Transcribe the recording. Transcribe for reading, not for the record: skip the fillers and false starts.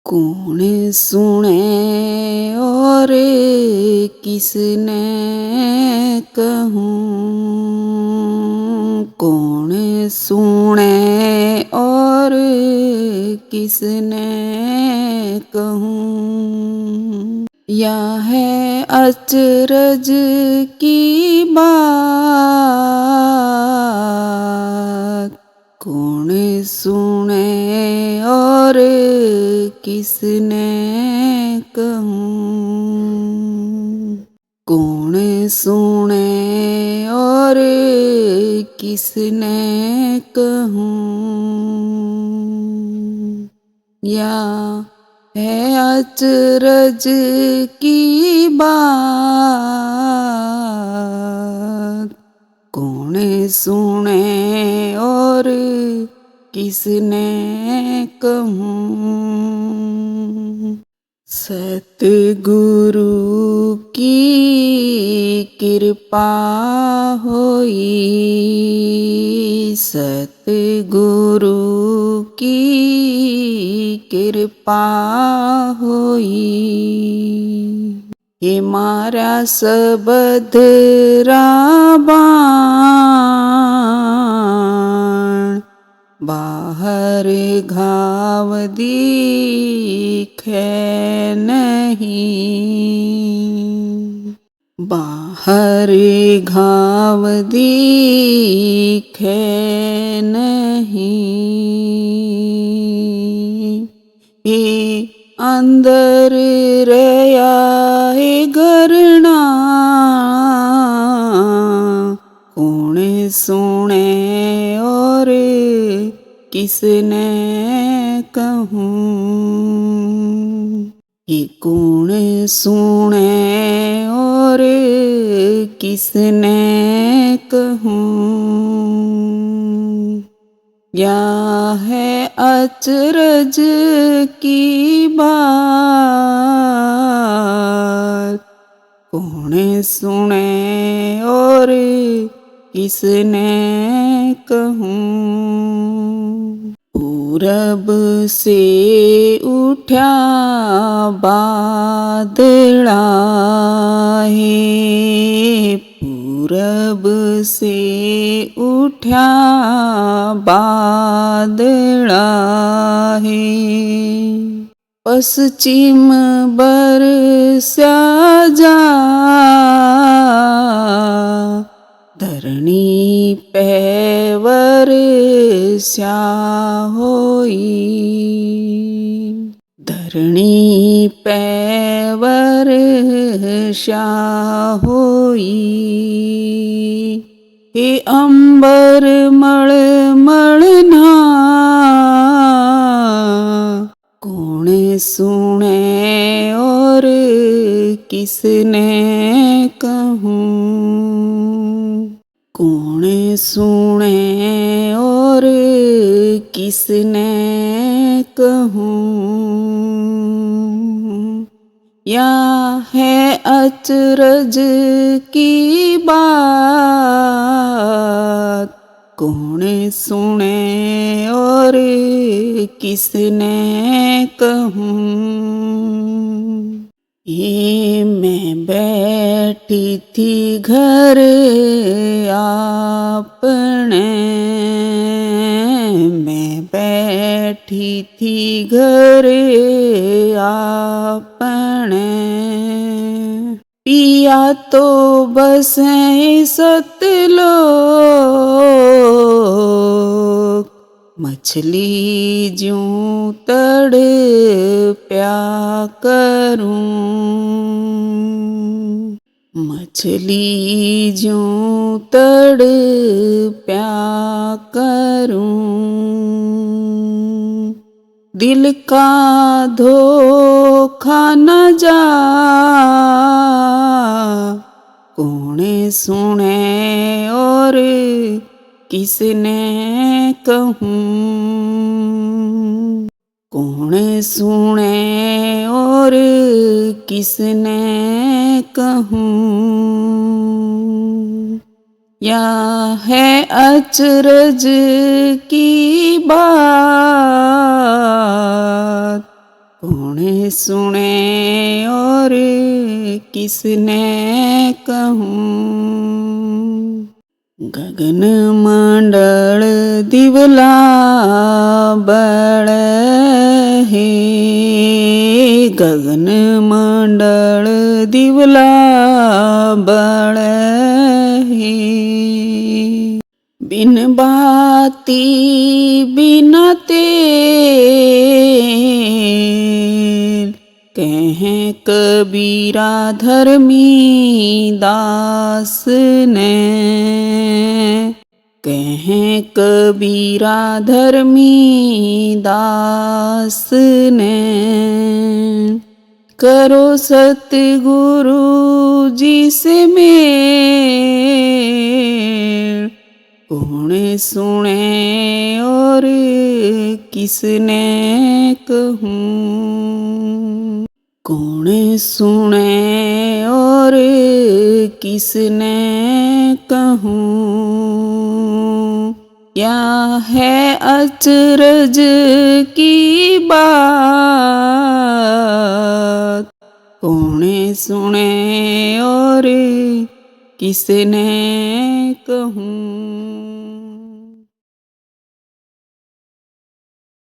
कौन सुने और किसने कहूँ। कौन सुने और किसने कहूँ। या है अचरज की बात। कौन सुने और किसने कहूँ। कौन सुने और किसने कहूँ। या है अचरज की बात। कौन सुने और किसने कहूँ। सतगुरु की कृपा होई। सतगुरु की कृपा होई। हे मारा सबद राबाण। बाहर घाव दिखे नहीं। बाहर घाव दिखे नहीं। हे अंदर रया है घरना। कौन सुने और किसने कहूँ। ये कौन सुने और किसने कहूँ। या है अचरज की बात। कौन सुने और किसने कहूँ। पूरब से उठा बादला है। पूरब से उठा बादला है। पश्चिम बरसा जा। धरणी पे वर्षा होई। धरणी पे वर्षा होई। हे अंबर मळमळना। कौन सुने और किसने कहूँ। कौन सुने और किसने कहूँ। या है अचरज की बात। कौन सुने और किसने कहूँ। ये मैं बैठी थी घर आपने। मैं बैठी थी घर आपने। पिया तो बसे सतलोक। मछली ज्यों तड़प्या करूं। मछली ज्यों तड़प्या करूं। दिल का धोखा न जा। कौन सुने और किसने कहूँ। कौन सुने और किसने कहूँ। या है अचरज की बात। कौने सुने और किसने कहूँ। गगन मंडल दिवला बड़ हे, गगन मंडल दिवला बड़ हे। बिन बाती बिना तेल, कहें कबीरा धर्मी दास ने, कहें कबीरा धर्मी दास ने। करो सतगुरु जी से मेल, कौने सुने और किसने कहूँ। कौने सुने और किसने कहूँ। क्या है अचरज की बात, कौने सुने और किसने कहूँ।